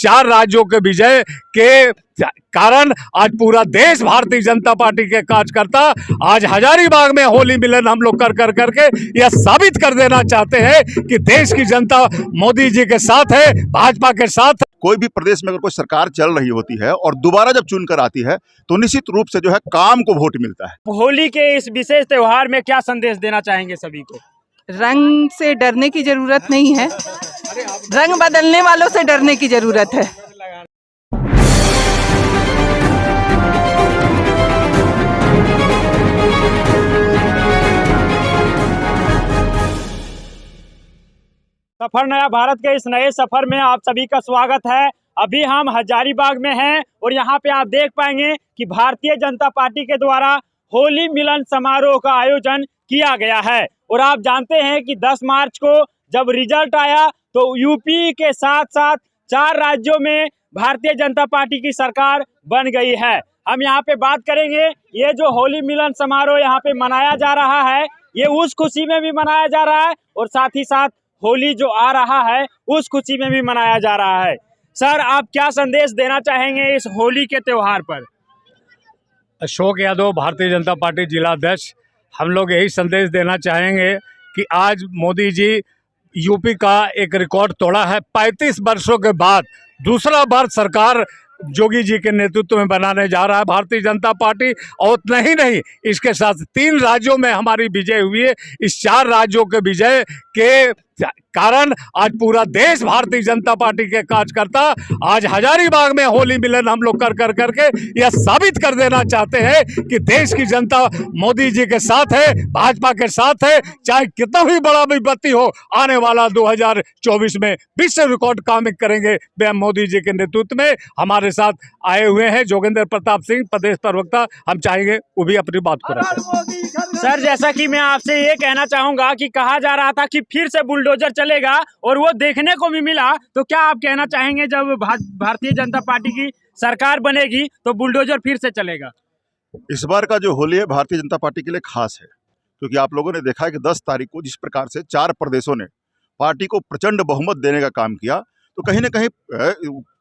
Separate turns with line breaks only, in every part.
चार राज्यों के विजय के कारण आज पूरा देश भारतीय जनता पार्टी के कार्यकर्ता आज हजारीबाग में होली मिलन हम लोग कर करके यह साबित कर देना चाहते हैं कि देश की जनता मोदी जी के साथ है, भाजपा के साथ।
कोई भी प्रदेश में अगर कोई सरकार चल रही होती है और दोबारा जब चुन कर आती है तो निश्चित रूप से जो है काम को वोट मिलता है।
होली के इस विशेष त्योहार में क्या संदेश देना चाहेंगे सभी को?
रंग से डरने की जरूरत नहीं है, रंग बदलने वालों से डरने की जरूरत है।
सफर नया भारत के इस नए सफर में आप सभी का स्वागत है। अभी हम हजारीबाग में हैं और यहाँ पे आप देख पाएंगे कि भारतीय जनता पार्टी के द्वारा होली मिलन समारोह का आयोजन किया गया है। और आप जानते हैं कि 10 मार्च को जब रिजल्ट आया तो यूपी के साथ साथ 4 राज्यों में भारतीय जनता पार्टी की सरकार बन गई है। हम यहाँ पे बात करेंगे, ये जो होली मिलन समारोह यहाँ पे मनाया जा रहा है, ये उस खुशी में भी मनाया जा रहा है और साथ ही साथ होली जो आ रहा है उस खुशी में भी मनाया जा रहा है। सर, आप क्या संदेश देना चाहेंगे इस होली के त्योहार पर?
अशोक यादव, भारतीय जनता पार्टी जिला अध्यक्ष। हम लोग यही संदेश देना चाहेंगे कि आज मोदी जी यूपी का एक रिकॉर्ड तोड़ा है। 35 वर्षों के बाद दूसरा बार सरकार योगी जी के नेतृत्व में बनाने जा रहा है भारतीय जनता पार्टी। और नहीं, इसके साथ 3 राज्यों में हमारी विजय हुई है। इस 4 राज्यों के विजय के कारण आज पूरा देश भारतीय जनता पार्टी के कार्यकर्ता आज हजारीबाग में होली मिलन हम लोग कर करके यह साबित कर देना चाहते हैं कि देश की जनता मोदी जी के साथ है, भाजपा के साथ है। चाहे कितना भी बड़ा विपत्ति हो, आने वाला 2024 में विश्व रिकॉर्ड काम करेंगे। मोदी जी के नेतृत्व में हमारे साथ आए हुए हैं जोगेंद्र प्रताप सिंह, प्रदेश प्रवक्ता। हम चाहेंगे वो भी अपनी बात को रखें।
सर, जैसा कि मैं आपसे ये कहना चाहूंगा कि कहा जा रहा था कि फिर से बुलडोजर चलेगा और वो देखने को भी मिला, तो क्या आप कहना चाहेंगे जब भारतीय जनता पार्टी की सरकार बनेगी तो बुलडोजर फिर से चलेगा?
इस बार का जो होली है भारतीय जनता पार्टी के लिए खास है, क्योंकि आप लोगों ने देखा है कि 10 तारीख को जिस प्रकार से 4 प्रदेशों ने पार्टी को प्रचंड बहुमत देने का काम किया, तो कहीं ना कहीं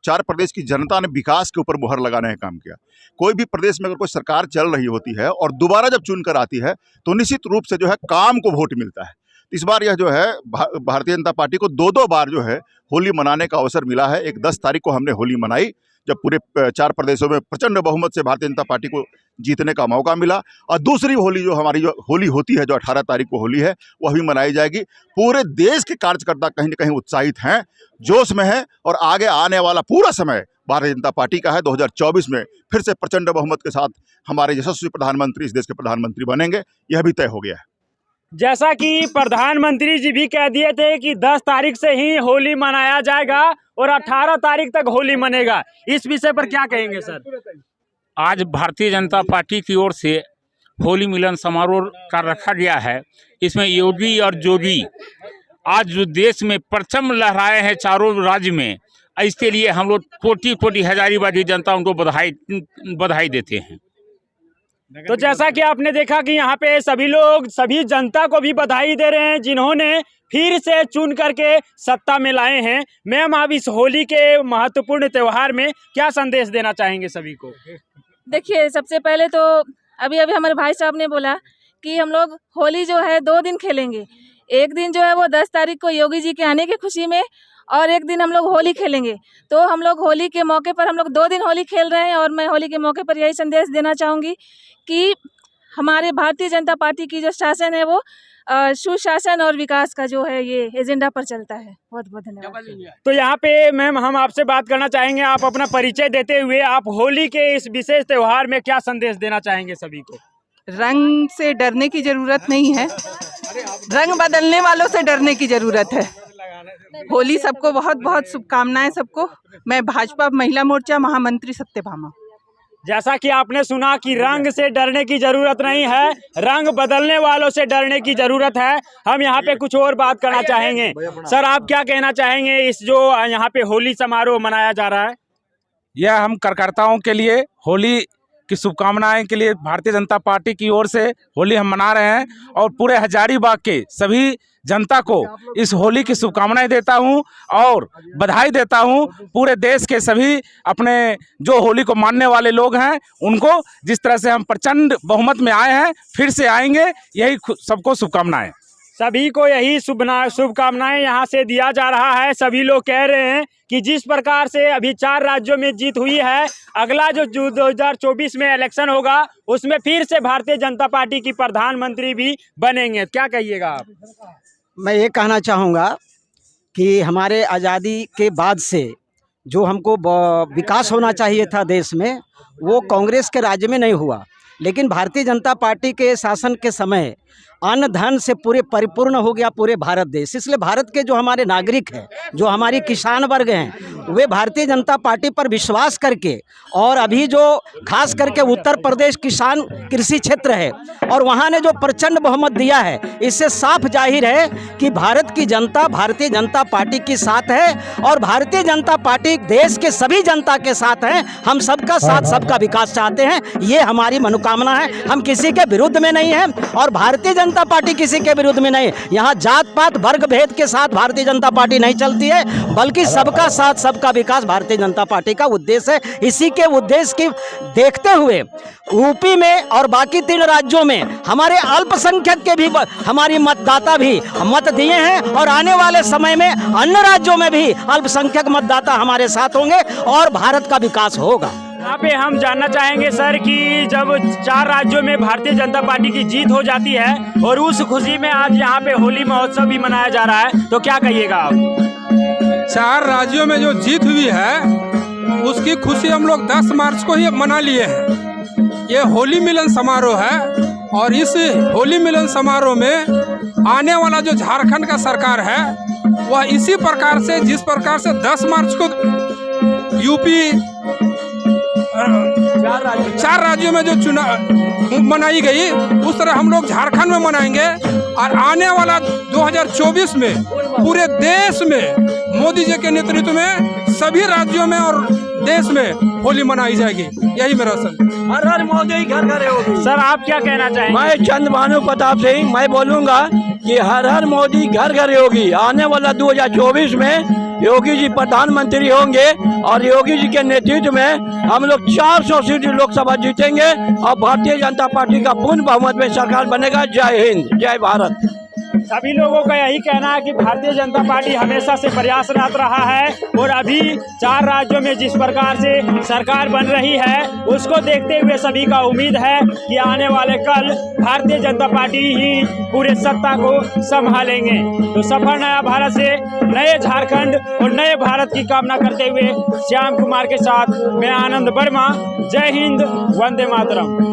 4 प्रदेश की जनता ने विकास के ऊपर मुहर लगाने का काम किया। कोई भी प्रदेश में अगर कोई सरकार चल रही होती है और दोबारा जब चुन कर आती है तो निश्चित रूप से जो है काम को वोट मिलता है। इस बार यह जो है भारतीय जनता पार्टी को 2-2 बार जो है होली मनाने का अवसर मिला है। एक 10 तारीख को हमने होली मनाई जब पूरे 4 प्रदेशों में प्रचंड बहुमत से भारतीय जनता पार्टी को जीतने का मौका मिला, और दूसरी होली जो हमारी जो होली होती है, जो 18 तारीख को होली है, वह भी मनाई जाएगी। पूरे देश के कार्यकर्ता कहीं न कहीं उत्साहित हैं, जोश में हैं और आगे आने वाला पूरा समय भारतीय जनता पार्टी का है। 2024 में फिर से प्रचंड बहुमत के साथ हमारे यशस्वी प्रधानमंत्री इस देश के प्रधानमंत्री बनेंगे, यह भी तय हो गया है।
जैसा कि प्रधानमंत्री जी भी कह दिए थे कि 10 तारीख से ही होली मनाया जाएगा और 18 तारीख तक होली मनेगा, इस विषय पर क्या कहेंगे सर?
आज भारतीय जनता पार्टी की ओर से होली मिलन समारोह का रखा गया है। इसमें योगी और जोगी आज जो देश में परचम लहराए हैं चारों राज्य में, इसके लिए हम लोग कोटि हजारीबाग जनता उनको बधाई देते हैं।
तो जैसा कि आपने देखा कि यहाँ पे सभी लोग सभी जनता को भी बधाई दे रहे हैं जिन्होंने फिर से चुन करके सत्ता में लाए हैं। मैम, आप इस होली के महत्वपूर्ण त्योहार में क्या संदेश देना चाहेंगे सभी को?
देखिए, सबसे पहले तो अभी हमारे भाई साहब ने बोला कि हम लोग होली जो है 2 दिन खेलेंगे। एक दिन जो है वो 10 तारीख को योगी जी के आने की खुशी में, और एक दिन हम लोग होली खेलेंगे। तो हम लोग होली के मौके पर हम लोग 2 दिन होली खेल रहे हैं। और मैं होली के मौके पर यही संदेश देना चाहूँगी कि हमारे भारतीय जनता पार्टी की जो शासन है वो सुशासन और विकास का जो है ये एजेंडा पर चलता है। बहुत बहुत धन्यवाद।
तो यहाँ पे मैम हम आपसे बात करना चाहेंगे, आप अपना परिचय देते हुए आप होली के इस विशेष त्योहार में क्या संदेश देना चाहेंगे सभी को?
रंग से डरने की जरूरत नहीं है, रंग बदलने वालों से डरने की जरूरत है। होली सबको बहुत बहुत शुभकामनाएं सबको। मैं भाजपा महिला मोर्चा महामंत्री सत्यभामा।
जैसा कि आपने सुना कि रंग से डरने की जरूरत नहीं है, रंग बदलने वालों से डरने की जरूरत है। हम यहाँ पे कुछ और बात करना चाहेंगे। सर, आप क्या कहना चाहेंगे इस जो यहाँ पे होली समारोह मनाया जा रहा है?
यह हम कार्यकर्ताओं के लिए होली की शुभकामनाएं के लिए भारतीय जनता पार्टी की ओर से होली हम मना रहे हैं और पूरे हजारीबाग के सभी जनता को इस होली की शुभकामनाएं देता हूं और बधाई देता हूं। पूरे देश के सभी अपने जो होली को मानने वाले लोग हैं उनको, जिस तरह से हम प्रचंड बहुमत में आए हैं, फिर से आएंगे, यही सबको शुभकामनाएं।
सभी को यही शुभकामनाएं यहाँ से दिया जा रहा है। सभी लोग कह रहे हैं कि जिस प्रकार से अभी 4 राज्यों में जीत हुई है, अगला जो 2024 में इलेक्शन होगा उसमें फिर से भारतीय जनता पार्टी की प्रधानमंत्री भी बनेंगे। क्या कहिएगा आप?
मैं ये कहना चाहूँगा कि हमारे आज़ादी के बाद से जो हमको विकास होना चाहिए था देश में, वो कांग्रेस के राज्य में नहीं हुआ, लेकिन भारतीय जनता पार्टी के शासन के समय अन्न धन से पूरे परिपूर्ण हो गया पूरे भारत देश। इसलिए भारत के जो हमारे नागरिक हैं, जो हमारी किसान वर्ग हैं, वे भारतीय जनता पार्टी पर विश्वास करके, और अभी जो खास करके उत्तर प्रदेश किसान कृषि क्षेत्र है और वहाँ ने जो प्रचंड बहुमत दिया है, इससे साफ जाहिर है कि भारत की जनता भारतीय जनता पार्टी के साथ है और भारतीय जनता पार्टी देश के सभी जनता के साथ है। हम सबका साथ, सबका विकास चाहते हैं, ये हमारी मनोकामना है। हम किसी के विरुद्ध में नहीं हैं और भारतीय जनता पार्टी किसी के विरुद्ध में नहीं। यहाँ जात पात वर्ग भेद के साथ भारतीय जनता पार्टी नहीं चलती है, बल्कि सबका साथ सबका विकास भारतीय जनता पार्टी का उद्देश्य है। इसी के उद्देश्य की देखते हुए यूपी में और बाकी 3 राज्यों में हमारे अल्पसंख्यक के भी हमारी मतदाता भी मत दिए हैं और आने वाले समय में अन्य राज्यों में भी अल्पसंख्यक मतदाता हमारे साथ होंगे और भारत का विकास होगा।
यहाँ पे हम जानना चाहेंगे सर कि जब 4 राज्यों में भारतीय जनता पार्टी की जीत हो जाती है और उस खुशी में आज यहाँ पे होली महोत्सव भी मनाया जा रहा है, तो क्या कहिएगा आप?
4 राज्यों में जो जीत हुई है उसकी खुशी हम लोग 10 मार्च को ही मना लिए हैं। ये होली मिलन समारोह है और इस होली मिलन समारोह में आने वाला जो झारखंड का सरकार है वह इसी प्रकार से, जिस प्रकार से 10 मार्च को यूपी 4 राज्यों में जो चुनाव मनाई गई, उस तरह हम लोग झारखंड में मनाएंगे और आने वाला 2024 में पूरे देश में मोदी जी के नेतृत्व में सभी राज्यों में और देश में होली मनाई जाएगी। यही मेरा संदेश।
हर हर मोदी घर घर होगी। सर आप क्या कहना चाहेंगे?
मैं चंद भानु प्रताप सिंह मैं बोलूँगा कि हर हर मोदी घर घर होगी। आने वाला 2024 में योगी जी प्रधानमंत्री होंगे और योगी जी के नेतृत्व में हम लोग 400 सीट लोकसभा जीतेंगे और भारतीय जनता पार्टी का पूर्ण बहुमत में सरकार बनेगा। जय हिंद, जय भारत।
सभी लोगों का यही कहना है कि भारतीय जनता पार्टी हमेशा से प्रयासरत रहा है और अभी 4 राज्यों में जिस प्रकार से सरकार बन रही है उसको देखते हुए सभी का उम्मीद है कि आने वाले कल भारतीय जनता पार्टी ही पूरे सत्ता को संभालेंगे। तो सफर नया भारत से नए झारखंड और नए भारत की कामना करते हुए श्याम कुमार के साथ मैं आनंद वर्मा। जय हिंद, वंदे मातरम।